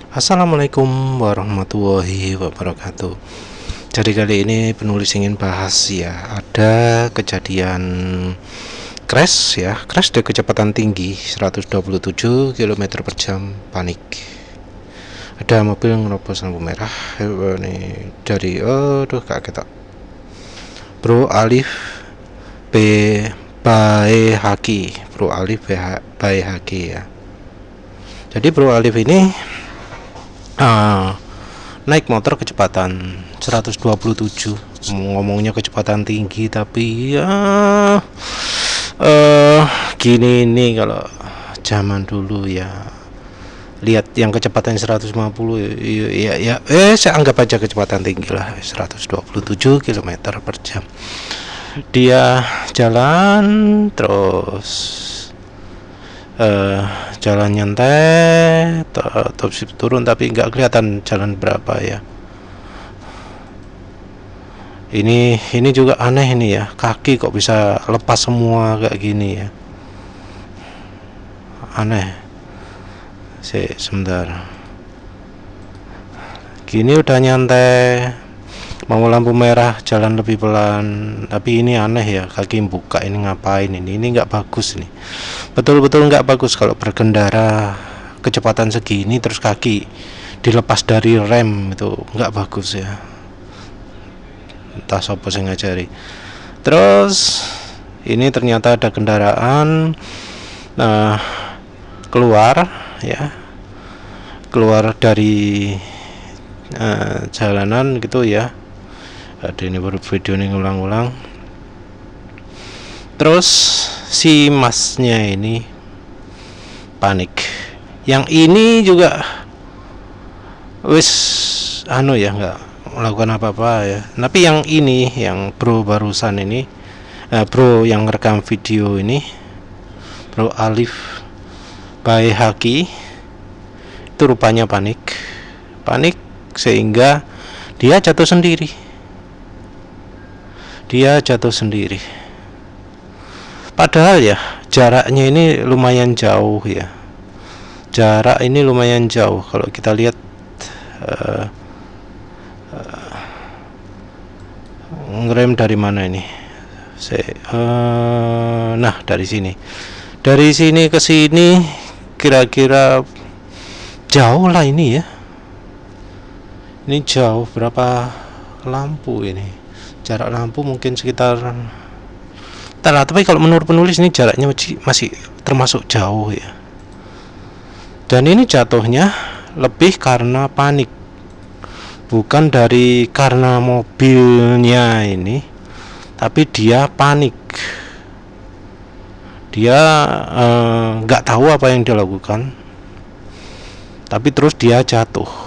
Assalamualaikum warahmatullahi wabarakatuh. Jadi kali ini penulis ingin bahas ya, ada kejadian crash di kecepatan tinggi 127 km per jam, panik. Ada mobil ngerobos lampu merah. Ini dari kaget. Bro Alif B Baehaki, Bro Alif Baehaki ya. Jadi Bro Alif ini naik motor kecepatan 127, ngomongnya kecepatan tinggi, tapi ya gini nih, kalau zaman dulu ya lihat yang kecepatan 150 ya saya anggap aja kecepatan tinggi lah, 127 km per jam. Dia jalan terus, jalan nyantai, top speed turun, tapi nggak kelihatan jalan berapa ya. Ini juga aneh ini ya, kaki kok bisa lepas semua kayak gini ya, aneh. Sebentar, gini udah nyantai, mau lampu merah jalan lebih pelan, tapi ini aneh ya, kaki buka, ini ngapain ini nggak bagus nih, betul-betul nggak bagus kalau berkendara kecepatan segini terus kaki dilepas dari rem, itu nggak bagus ya, entah siapa yang ngajari. Terus ini ternyata ada kendaraan keluar dari jalanan gitu ya. Ada ini baru video ini ngulang-ulang. Terus si masnya ini panik. Yang ini juga wis ya, nggak melakukan apa-apa ya. Tapi yang ini, yang bro barusan ini, bro yang rekam video ini, Bro Alif Baehaki, itu rupanya panik sehingga dia jatuh sendiri. Padahal ya jaraknya ini lumayan jauh ya. Jarak ini lumayan jauh kalau kita lihat, ngerem dari mana ini? Nah, dari sini ke sini kira-kira jauh lah ini ya. Ini jauh berapa lampu ini? Jarak lampu mungkin sekitar, tapi kalau menurut penulis ini jaraknya masih termasuk jauh ya. Dan ini jatuhnya lebih karena panik, bukan karena mobilnya ini, tapi dia panik. Dia nggak tahu apa yang dia lakukan, tapi terus dia jatuh.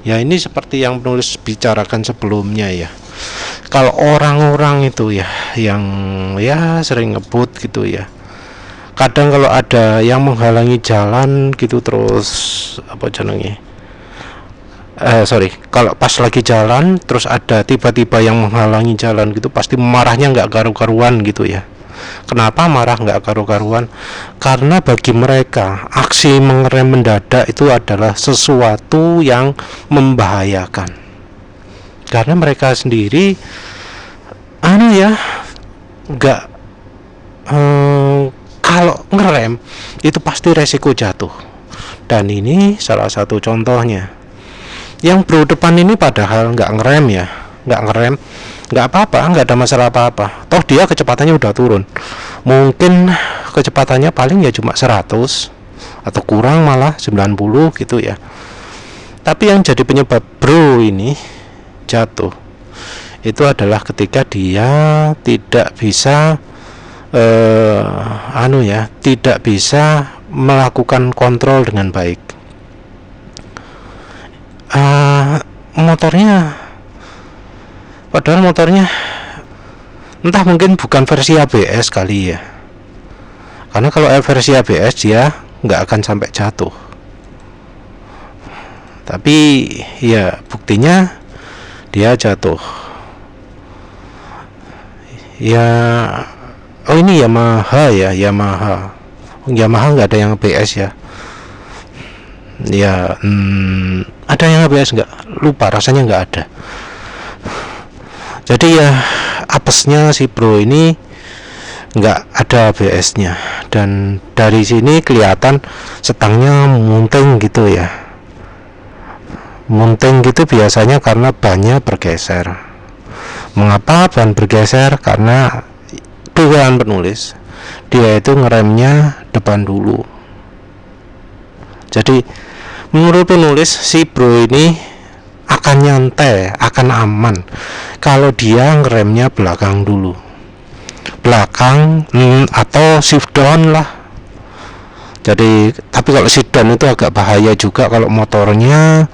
Ya ini seperti yang penulis bicarakan sebelumnya ya. Kalau orang-orang itu ya, yang ya sering ngebut gitu ya, kadang kalau ada yang menghalangi jalan gitu, terus kalau pas lagi jalan terus ada tiba-tiba yang menghalangi jalan gitu, pasti marahnya nggak karu-karuan gitu ya. Kenapa marah nggak karu-karuan? Karena bagi mereka aksi mengerem mendadak itu adalah sesuatu yang membahayakan, karena mereka sendiri nggak kalau ngerem itu pasti resiko jatuh. Dan ini salah satu contohnya. Yang bro depan ini padahal nggak ngerem, nggak apa-apa, nggak ada masalah apa-apa, toh dia kecepatannya udah turun, mungkin kecepatannya paling ya cuma 100 atau kurang, malah 90 gitu ya. Tapi yang jadi penyebab bro ini jatuh itu adalah ketika dia tidak bisa tidak bisa melakukan kontrol dengan baik. Padahal motornya entah mungkin bukan versi ABS kali ya, karena kalau versi ABS dia nggak akan sampai jatuh. Tapi ya buktinya dia jatuh ya. Ini Yamaha nggak ada yang ABS ya. Ya, ada yang ABS nggak? Lupa, rasanya nggak ada. Jadi ya apesnya si Bro ini nggak ada ABS-nya, dan dari sini kelihatan stangnya munting gitu ya. Munting gitu biasanya karena bannya bergeser. Mengapa ban bergeser? Karena dugaan penulis dia itu ngeremnya depan dulu. Jadi menurut penulis si Bro ini akan nyantai, akan aman kalau dia ngeremnya belakang dulu, belakang atau shift down lah. Jadi tapi kalau shift down itu agak bahaya juga kalau motornya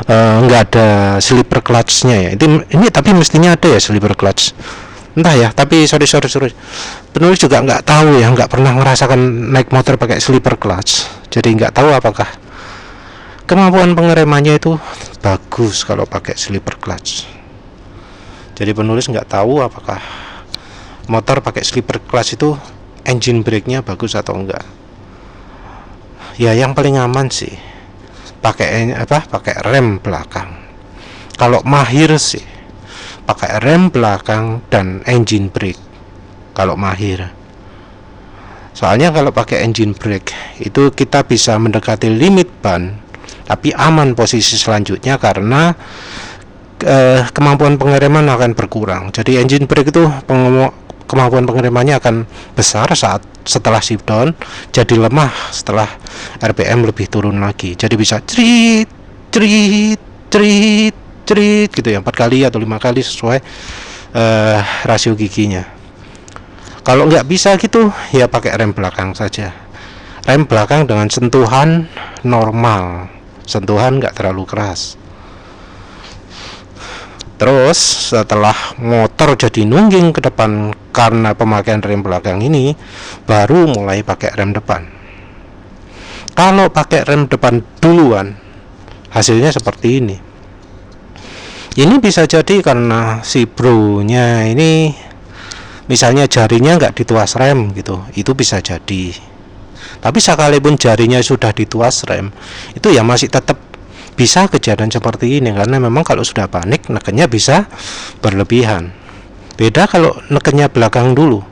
nggak ada slipper clutch-nya ya. Ini tapi mestinya ada ya slipper clutch, entah ya. Tapi sorry penulis juga nggak tahu ya, nggak pernah merasakan naik motor pakai slipper clutch, jadi nggak tahu apakah kemampuan pengeremannya itu bagus kalau pakai slipper clutch. Jadi penulis nggak tahu apakah motor pakai slipper clutch itu engine brake-nya bagus atau enggak. Ya yang paling aman sih pakai rem belakang. Kalau mahir sih pakai rem belakang dan engine brake kalau mahir. Soalnya kalau pakai engine brake itu kita bisa mendekati limit ban, tapi aman posisi selanjutnya karena kemampuan pengereman akan berkurang. Jadi engine brake itu kemampuan pengeremannya akan besar setelah shift down, jadi lemah setelah RPM lebih turun lagi. Jadi bisa cerit gitu ya, 4 kali atau 5 kali sesuai rasio giginya. Kalau nggak bisa gitu ya pakai rem belakang saja. Rem belakang dengan sentuhan normal, sentuhan nggak terlalu keras. Terus setelah motor jadi nungging ke depan karena pemakaian rem belakang ini, baru mulai pakai rem depan. Kalau pakai rem depan duluan, hasilnya seperti ini. Ini bisa jadi karena si Bro-nya ini misalnya jarinya nggak dituas rem gitu, itu bisa jadi. Tapi sekalipun jarinya sudah dituas rem, itu ya masih tetap bisa kejadian seperti ini, karena memang kalau sudah panik nekennya bisa berlebihan. Beda kalau nekennya belakang dulu.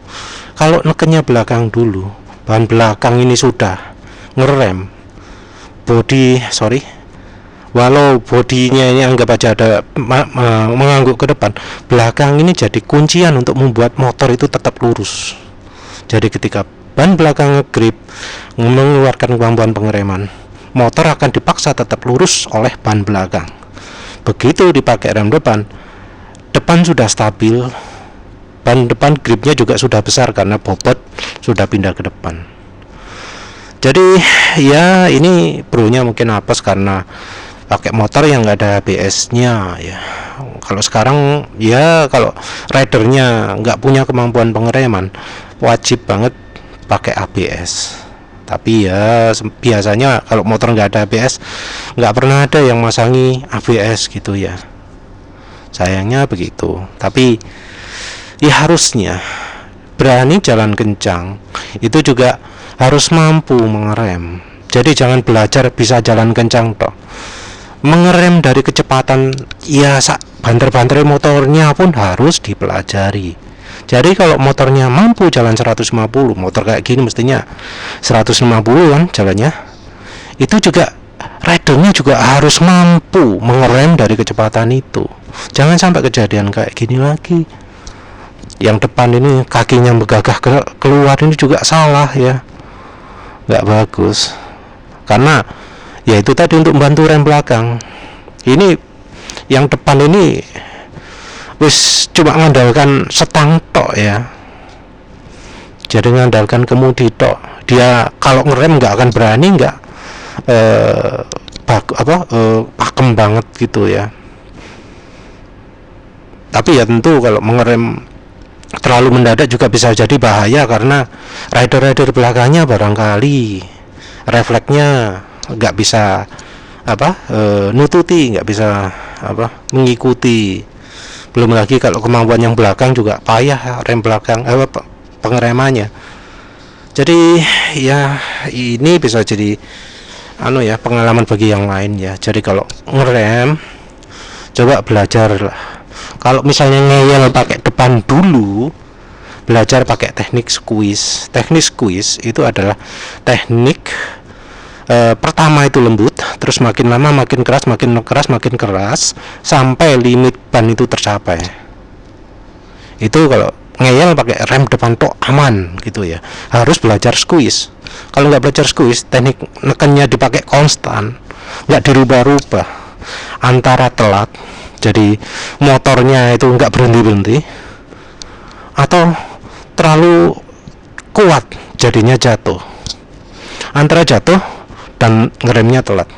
Kalau nekennya belakang dulu, bahan belakang ini sudah ngerem, walau bodinya ini anggap aja ada mengangguk ke depan, belakang ini jadi kuncian untuk membuat motor itu tetap lurus. Jadi ketika ban belakang ngegrip mengeluarkan kemampuan pengereman, motor akan dipaksa tetap lurus oleh ban belakang. Begitu dipakai rem depan, depan sudah stabil, ban depan gripnya juga sudah besar karena bobot sudah pindah ke depan. Jadi ya ini Bro-nya mungkin apes karena pakai motor yang nggak ada ABS-nya ya. Kalau sekarang ya kalau ridernya nggak punya kemampuan pengereman, wajib banget pakai ABS. Tapi ya biasanya kalau motor nggak ada ABS, nggak pernah ada yang masangi ABS gitu ya. Sayangnya begitu. Tapi ya harusnya berani jalan kencang, itu juga harus mampu mengerem. Jadi jangan belajar bisa jalan kencang toh, mengerem dari kecepatan ya banter-banter motornya pun harus dipelajari. Jadi kalau motornya mampu jalan 150, motor kayak gini mestinya 150 kan jalannya, itu juga ridernya juga harus mampu mengerem dari kecepatan itu. Jangan sampai kejadian kayak gini lagi. Yang depan ini kakinya begagah keluar, ini juga salah ya, nggak bagus. Karena ya itu tadi untuk membantu rem belakang. Ini yang depan ini wis cuma mengandalkan setang tok ya, jadi mengandalkan kemudi tok. Dia kalau ngerem nggak akan berani, nggak pakem banget gitu ya. Tapi ya tentu kalau mengerem terlalu mendadak juga bisa jadi bahaya, karena rider belakangnya barangkali refleksnya nggak bisa nututi, nggak bisa mengikuti. Belum lagi kalau kemampuan yang belakang juga payah rem belakang pengeremannya. Jadi ya ini bisa jadi pengalaman bagi yang lain ya. Jadi kalau ngerem, coba belajar lah. Kalau misalnya ngeyel pakai depan dulu, belajar pakai teknik squeeze. Teknik squeeze itu adalah teknik pertama itu lembut, terus makin lama makin keras, makin keras sampai limit ban itu tercapai. Itu kalau ngeyel pakai rem depan tok aman gitu ya. Harus belajar squeeze. Kalau nggak belajar squeeze, teknik nekennya dipakai konstan, nggak dirubah-rubah, antara telat, jadi motornya itu nggak berhenti-berhenti, atau terlalu kuat jadinya jatuh. Antara jatuh dan ngeremnya telat,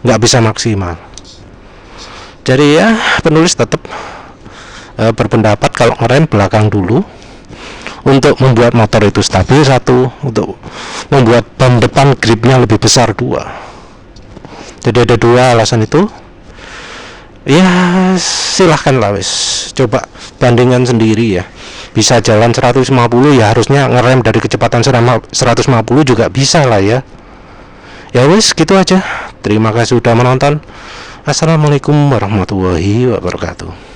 nggak bisa maksimal. Jadi ya penulis tetap berpendapat kalau ngerem belakang dulu untuk membuat motor itu stabil, satu, untuk membuat ban depan gripnya lebih besar, dua. Jadi ada dua alasan itu. Ya silahkan lah wis, coba bandingkan sendiri ya. Bisa jalan 150 ya harusnya ngerem dari kecepatan 150 juga bisa lah ya. Ya wis gitu aja. Terima kasih sudah menonton. Assalamualaikum warahmatullahi wabarakatuh.